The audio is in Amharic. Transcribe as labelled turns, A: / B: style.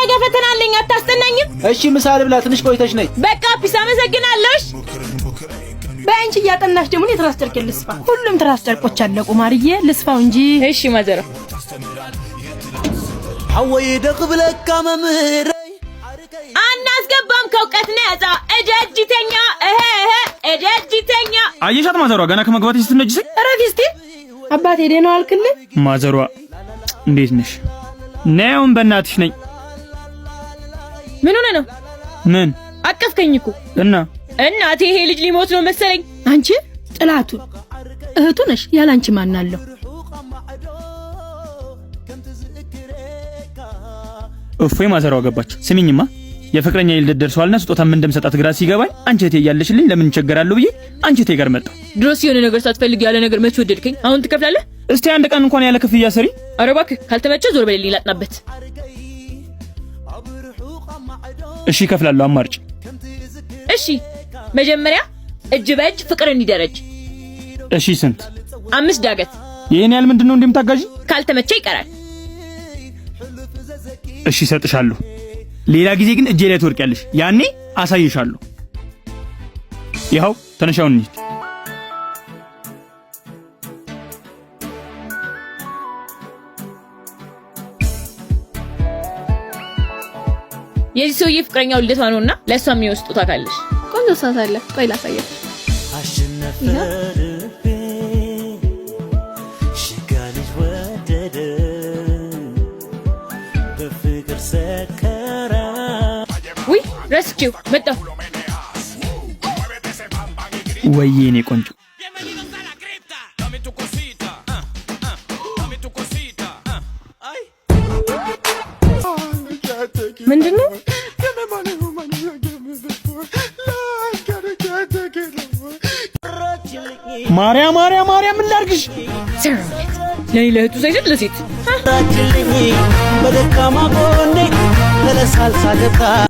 A: ነገ ፈተና አለኝ አታስጠናኝም?
B: እሺ ምሳ ልብላ ትንሽ ቆይተሽ ነይ።
A: በቃ ፒስ አመሰግናለሁ።
C: በአንቺ እያጠናሽ ደግሞ የትራስ ጨርቅ ልስፋ። ሁሉም ትራስ ጨርቆች አለቁ ማርዬ ልስፋው እንጂ።
A: እሺ ማዘራ
D: ሐወይ ደቅብለካ መምህር
A: አናስገባም ከውቀት ነፃ እጀጅተኛ እጀጅተኛ
E: አየሻት ማዘሯ ገና ከመግባት ስትነጅስ
C: ረፊስቲ አባቴ ደህና አልክልኝ።
E: ማዘሯ እንዴት ነሽ? ነውን በእናትሽ ነኝ።
A: ምን ሆነ ነው?
E: ምን
A: አቀፍከኝ እኮ
E: እና
A: እናቴ ይሄ ልጅ ሊሞት ነው መሰለኝ።
C: አንቺ ጥላቱ እህቱ ነሽ ያላንቺ ማን አለው?
E: እፎይ ማዘሯ ገባች። ስሚኝማ የፍቅረኛ ይልደት ደርሷልና ስጦታ ምን እንደምሰጣት ግራ ሲገባኝ አንቺ እቴ ያለሽልኝ ለምን ቸገራለሁ ብዬ አንቺ እቴ ጋር መጣሁ።
A: ድሮስ የሆነ ነገር ሳትፈልግ ያለ ነገር መች ወደድከኝ? አሁን ትከፍላለህ?
E: እስቲ አንድ ቀን እንኳን ያለ ክፍያ ሰሪ።
A: ኧረ እባክህ ካልተመቸ ዞር በልልኝ ላጥናበት።
E: እሺ እከፍላለሁ አማርጭ።
A: እሺ መጀመሪያ እጅ በእጅ ፍቅር እንዲደረጅ።
E: እሺ ስንት?
A: 5 ዳገት።
E: ይሄን ያህል ምንድነው እንደምታጋዢ?
A: ካልተመቸ ይቀራል።
E: እሺ እሰጥሻለሁ። ሌላ ጊዜ ግን እጄ ላይ ትወርቂያለሽ። ያኔ አሳይሻለሁ። ይኸው ተነሻውን እንሂድ።
A: የዚህ ሰውዬ ፍቅረኛው ልደቷ ነውና ለሷ የሚወስጡት አካለሽ
C: ቆንጆ ሰዓት አለ። ቆይ ላሳየው።
D: አሸነፈ ልቤ ሽጋልጅ ወደደ በፍቅር ሰከረ።
A: ውይ ረስቼው መጣሁ።
E: ወይዬ እኔ ቆንጆ
C: ምንድነው?
E: ማርያም ምን ላድርግሽ?
A: ለይለቱ ሳይደል ለሴት
D: በደካማ ጎኔ ለለሳልሳ ገባ